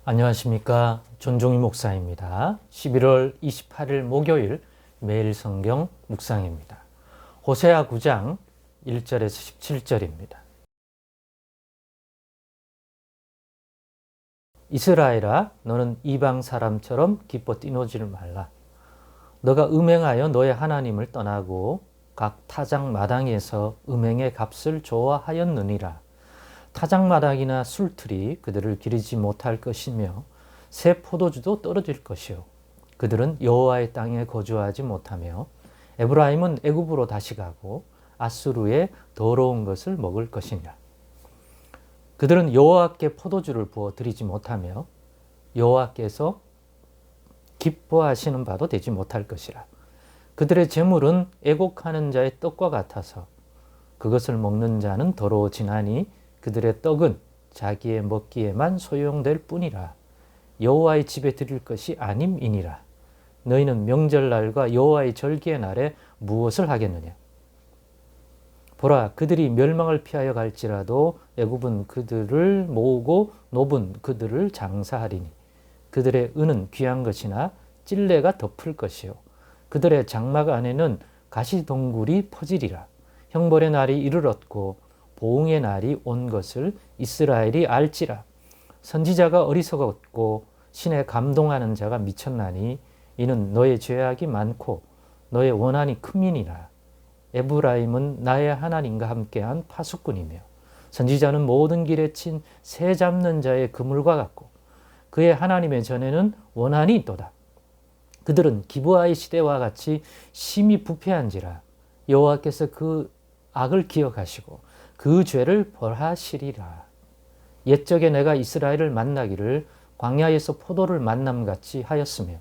안녕하십니까. 존종희 목사입니다. 11월 28일 목요일 매일 성경 묵상입니다. 호세아 9장 1절에서 17절입니다. 이스라엘아, 너는 이방 사람처럼 기뻐 뛰노지를 말라. 너가 음행하여 너의 하나님을 떠나고 각 타작 마당에서 음행의 값을 좋아하였느니라. 타작마당이나 술틀이 그들을 기르지 못할 것이며 새 포도주도 떨어질 것이요 그들은 여호와의 땅에 거주하지 못하며 에브라임은 애굽으로 다시 가고 아수르의 더러운 것을 먹을 것이니라. 그들은 여호와께 포도주를 부어 드리지 못하며 여호와께서 기뻐하시는 바도 되지 못할 것이라. 그들의 재물은 애곡하는 자의 떡과 같아서 그것을 먹는 자는 더러워지나니 그들의 떡은 자기의 먹기에만 소용될 뿐이라. 여호와의 집에 드릴 것이 아님이니라. 너희는 명절날과 여호와의 절기의 날에 무엇을 하겠느냐? 보라, 그들이 멸망을 피하여 갈지라도 애굽은 그들을 모으고 노분 그들을 장사하리니 그들의 은은 귀한 것이나 찔레가 덮을 것이요 그들의 장막 안에는 가시덩굴이 퍼지리라. 형벌의 날이 이르렀고 보응의 날이 온 것을 이스라엘이 알지라. 선지자가 어리석었고 신에 감동하는 자가 미쳤나니 이는 너의 죄악이 많고 너의 원한이 큼이니라. 에브라임은 나의 하나님과 함께한 파수꾼이며 선지자는 모든 길에 친 새 잡는 자의 그물과 같고 그의 하나님의 전에는 원한이 있도다. 그들은 기브아의 시대와 같이 심히 부패한지라. 여호와께서 그 악을 기억하시고 그 죄를 벌하시리라. 옛적에 내가 이스라엘을 만나기를 광야에서 포도를 만남같이 하였으며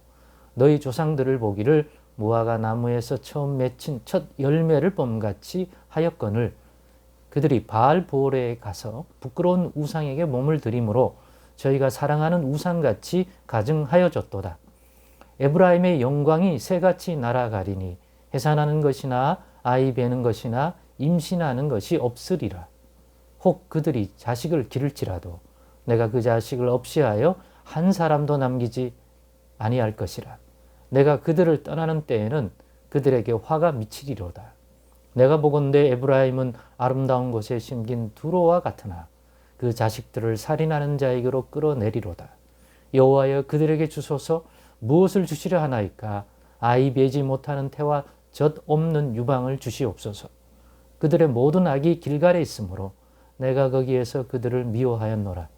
너희 조상들을 보기를 무화과 나무에서 처음 맺힌 첫 열매를 봄같이 하였거늘 그들이 바알보레에 가서 부끄러운 우상에게 몸을 들이므로 저희가 사랑하는 우상같이 가증하여졌도다. 에브라임의 영광이 새같이 날아가리니 해산하는 것이나 아이 베는 것이나 임신하는 것이 없으리라. 혹 그들이 자식을 기를지라도 내가 그 자식을 없이 하여 한 사람도 남기지 아니할 것이라. 내가 그들을 떠나는 때에는 그들에게 화가 미치리로다. 내가 보건대 에브라임은 아름다운 곳에 심긴 두로와 같으나 그 자식들을 살인하는 자에게로 끌어내리로다. 여호와여, 그들에게 주소서. 무엇을 주시려 하나이까? 아이 베지 못하는 태와 젖 없는 유방을 주시옵소서. 그들의 모든 악이 길갈에 있으므로 내가 거기에서 그들을 미워하였노라.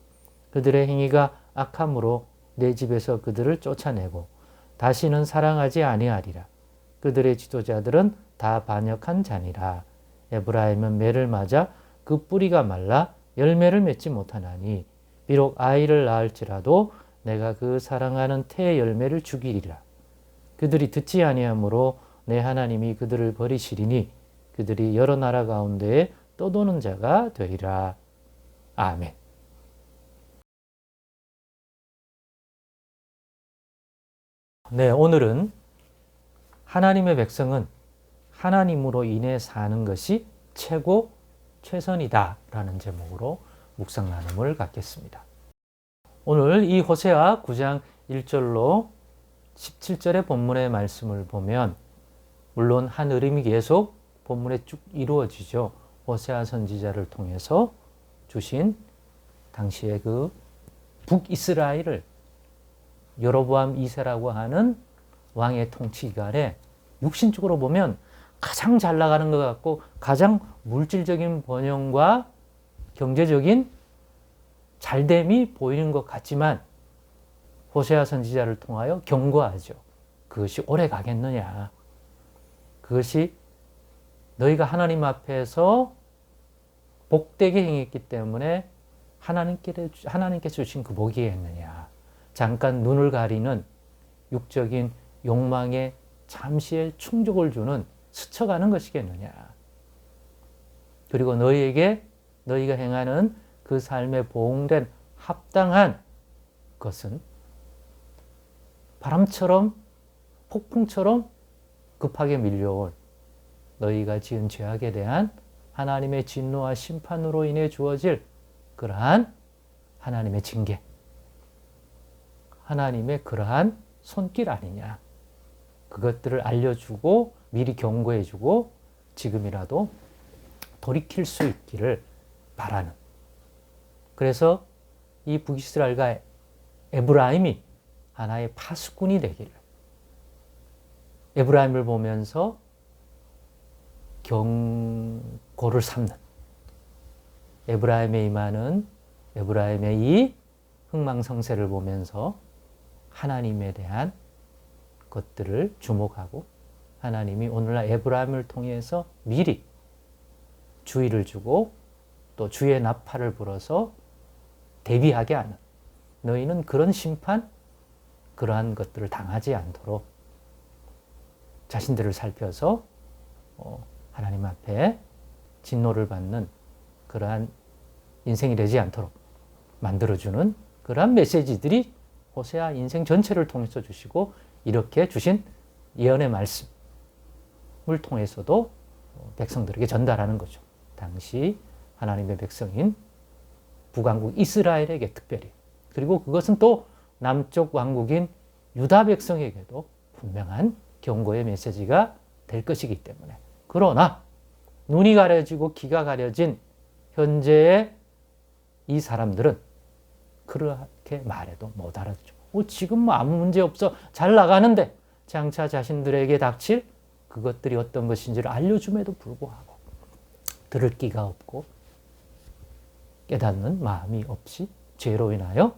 그들의 행위가 악함으로 내 집에서 그들을 쫓아내고 다시는 사랑하지 아니하리라. 그들의 지도자들은 다 반역한 자니라. 에브라임은 매를 맞아 그 뿌리가 말라 열매를 맺지 못하나니 비록 아이를 낳을지라도 내가 그 사랑하는 태의 열매를 죽이리라. 그들이 듣지 아니하므로 내 하나님이 그들을 버리시리니 그들이 여러 나라 가운데에 떠도는 자가 되리라. 아멘. 네, 오늘은 하나님의 백성은 하나님으로 인해 사는 것이 최고 최선이다 라는 제목으로 묵상 나눔을 갖겠습니다. 오늘 이 호세아 9장 1절로 17절의 본문의 말씀을 보면 물론 한 흐름이 계속 본문에 쭉 이루어지죠. 호세아 선지자를 통해서 주신 당시의 그 북이스라엘을 여로보암 2세라고 하는 왕의 통치 기간에 육신적으로 보면 가장 잘 나가는 것 같고 가장 물질적인 번영과 경제적인 잘됨이 보이는 것 같지만 호세아 선지자를 통하여 경고하죠. 그것이 오래 가겠느냐. 그것이 너희가 하나님 앞에서 복되게 행했기 때문에 하나님께서 주신 그 복이겠느냐. 잠깐 눈을 가리는 육적인 욕망에 잠시의 충족을 주는 스쳐가는 것이겠느냐. 그리고 너희가 행하는 그 삶에 보응된 합당한 것은 바람처럼 폭풍처럼 급하게 밀려올 너희가 지은 죄악에 대한 하나님의 진노와 심판으로 인해 주어질 그러한 하나님의 징계. 하나님의 그러한 손길 아니냐. 그것들을 알려주고 미리 경고해주고 지금이라도 돌이킬 수 있기를 바라는. 그래서 이 북이스라엘과 에브라임이 하나의 파수꾼이 되기를, 에브라임을 보면서 경고를 삼는, 에브라임에 임하는 에브라임의 이 흥망성쇠를 보면서 하나님에 대한 것들을 주목하고 하나님이 오늘날 에브라임을 통해서 미리 주의를 주고 또 주의 나팔을 불어서 대비하게 하는, 너희는 그런 심판, 그러한 것들을 당하지 않도록 자신들을 살펴서 하나님 앞에 진노를 받는 그러한 인생이 되지 않도록 만들어주는 그러한 메시지들이 호세아 인생 전체를 통해서 주시고, 이렇게 주신 예언의 말씀을 통해서도 백성들에게 전달하는 거죠. 당시 하나님의 백성인 북왕국 이스라엘에게 특별히, 그리고 그것은 또 남쪽 왕국인 유다 백성에게도 분명한 경고의 메시지가 될 것이기 때문에. 그러나 눈이 가려지고 귀가 가려진 현재의 이 사람들은 그렇게 말해도 못 알아듣죠. 지금 뭐 아무 문제 없어, 잘 나가는데, 장차 자신들에게 닥칠 그것들이 어떤 것인지를 알려줌에도 불구하고 들을 끼가 없고 깨닫는 마음이 없이 죄로 인하여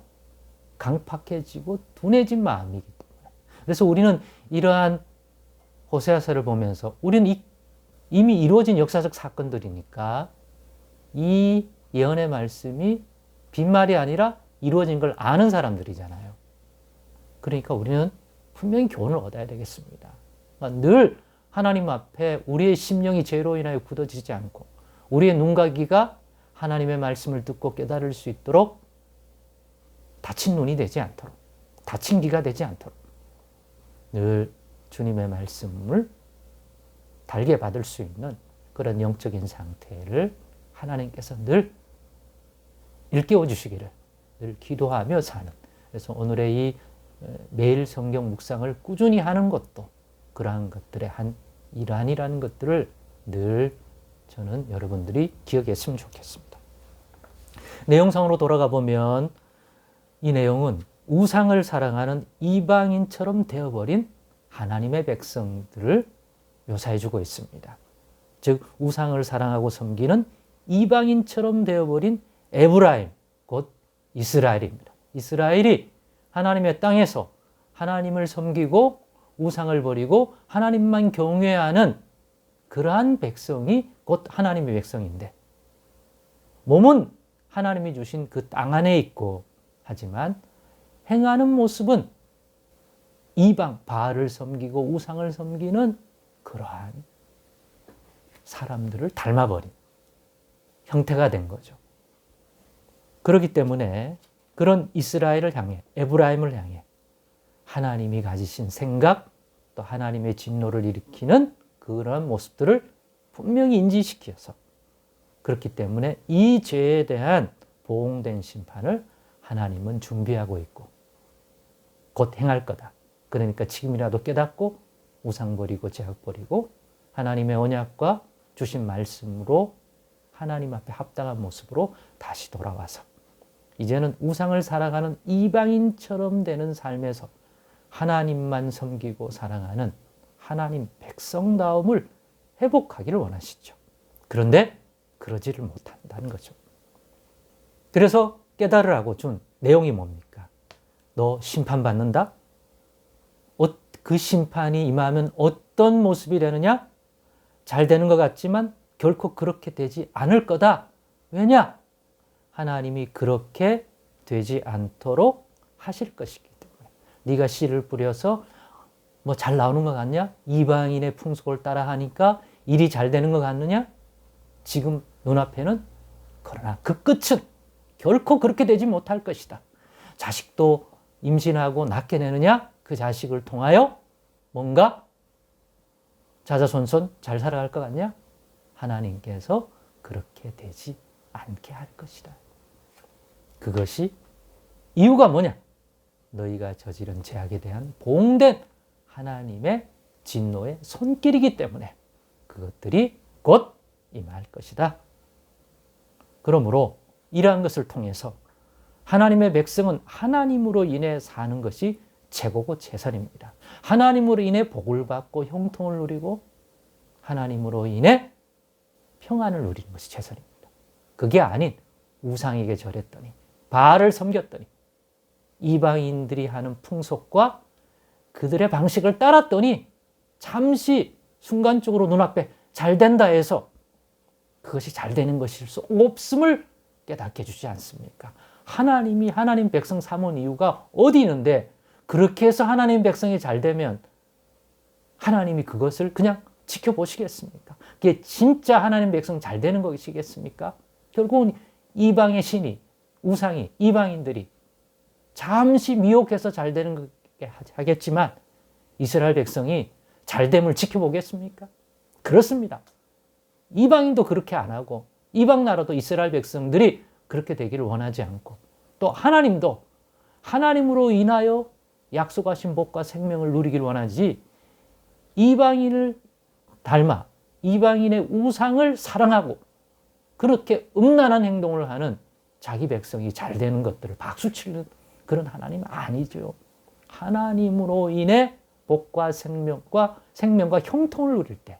강팍해지고 둔해진 마음이기 때문에. 그래서 우리는 이러한 호세아서를 보면서 우리는 이미 이루어진 역사적 사건들이니까 이 예언의 말씀이 빈말이 아니라 이루어진 걸 아는 사람들이잖아요. 그러니까 우리는 분명히 교훈을 얻어야 되겠습니다. 그러니까 늘 하나님 앞에 우리의 심령이 죄로 인하여 굳어지지 않고 우리의 눈과 귀가 하나님의 말씀을 듣고 깨달을 수 있도록 닫힌 눈이 되지 않도록, 닫힌 귀가 되지 않도록 늘 주님의 말씀을 달게 받을 수 있는 그런 영적인 상태를 하나님께서 늘 일깨워 주시기를 늘 기도하며 사는. 그래서 오늘의 이 매일 성경 묵상을 꾸준히 하는 것도 그러한 것들의 한 일환이라는 것들을 늘 저는 여러분들이 기억했으면 좋겠습니다. 내용상으로 돌아가 보면 이 내용은 우상을 사랑하는 이방인처럼 되어버린 하나님의 백성들을 묘사해주고 있습니다. 즉 우상을 사랑하고 섬기는 이방인처럼 되어버린 에브라임, 곧 이스라엘입니다. 이스라엘이 하나님의 땅에서 하나님을 섬기고 우상을 버리고 하나님만 경외하는 그러한 백성이 곧 하나님의 백성인데, 몸은 하나님이 주신 그 땅 안에 있고, 하지만 행하는 모습은 이방, 바알을 섬기고 우상을 섬기는 그러한 사람들을 닮아버린 형태가 된 거죠. 그렇기 때문에 그런 이스라엘을 향해, 에브라임을 향해 하나님이 가지신 생각, 또 하나님의 진노를 일으키는 그런 모습들을 분명히 인지시켜서, 그렇기 때문에 이 죄에 대한 보응된 심판을 하나님은 준비하고 있고 곧 행할 거다. 그러니까 지금이라도 깨닫고 우상 버리고 제약 버리고 하나님의 언약과 주신 말씀으로 하나님 앞에 합당한 모습으로 다시 돌아와서 이제는 우상을 살아가는 이방인처럼 되는 삶에서 하나님만 섬기고 사랑하는 하나님 백성다움을 회복하기를 원하시죠. 그런데 그러지를 못한다는 거죠. 그래서 깨달으라고 준 내용이 뭡니까? 너 심판받는다? 그 심판이 임하면 어떤 모습이 되느냐? 잘 되는 것 같지만 결코 그렇게 되지 않을 거다. 왜냐? 하나님이 그렇게 되지 않도록 하실 것이기 때문에. 네가 씨를 뿌려서 뭐 잘 나오는 것 같냐? 이방인의 풍속을 따라 하니까 일이 잘 되는 것 같느냐? 지금 눈앞에는. 그러나 그 끝은 결코 그렇게 되지 못할 것이다. 자식도 임신하고 낳게 되느냐? 그 자식을 통하여 뭔가 자자손손 잘 살아갈 것 같냐? 하나님께서 그렇게 되지 않게 할 것이다. 그것이 이유가 뭐냐? 너희가 저지른 죄악에 대한 보응된 하나님의 진노의 손길이기 때문에 그것들이 곧 임할 것이다. 그러므로 이러한 것을 통해서 하나님의 백성은 하나님으로 인해 사는 것이 최고고 최선입니다. 하나님으로 인해 복을 받고 형통을 누리고 하나님으로 인해 평안을 누리는 것이 최선입니다. 그게 아닌 우상에게 절했더니 바알을 섬겼더니 이방인들이 하는 풍속과 그들의 방식을 따랐더니 잠시 순간적으로 눈앞에 잘 된다 해서 그것이 잘 되는 것일 수 없음을 깨닫게 해주지 않습니까? 하나님이 하나님 백성 삼은 이유가 어디 있는데 그렇게 해서 하나님 백성이 잘 되면 하나님이 그것을 그냥 지켜보시겠습니까? 그게 진짜 하나님 백성 잘 되는 것이겠습니까? 결국은 이방의 신이, 우상이, 이방인들이 잠시 미혹해서 잘 되는 것 하겠지만 이스라엘 백성이 잘됨을 지켜보겠습니까? 그렇습니다. 이방인도 그렇게 안 하고 이방 나라도 이스라엘 백성들이 그렇게 되기를 원하지 않고 또 하나님도 하나님으로 인하여 약속하신 복과 생명을 누리기를 원하지 이방인을 닮아 이방인의 우상을 사랑하고 그렇게 음란한 행동을 하는 자기 백성이 잘 되는 것들을 박수치는 그런 하나님 아니죠. 하나님으로 인해 복과 생명과 형통을 누릴 때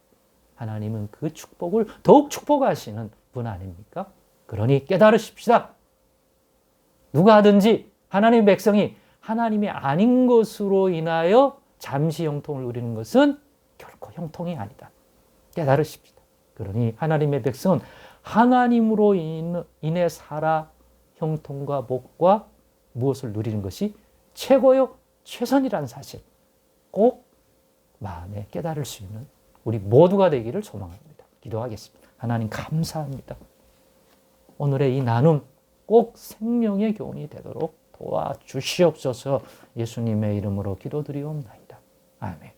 하나님은 그 축복을 더욱 축복하시는 분 아닙니까? 그러니 깨달으십시다. 누가 하든지 하나님의 백성이 하나님이 아닌 것으로 인하여 잠시 형통을 누리는 것은 결코 형통이 아니다. 깨달으십시다. 그러니 하나님의 백성은 하나님으로 인해 살아 형통과 복과 무엇을 누리는 것이 최고요, 최선이라는 사실 꼭 마음에 깨달을 수 있는 우리 모두가 되기를 소망합니다. 기도하겠습니다. 하나님 감사합니다. 오늘의 이 나눔 꼭 생명의 교훈이 되도록 도와주시옵소서. 예수님의 이름으로 기도드리옵나이다. 아멘.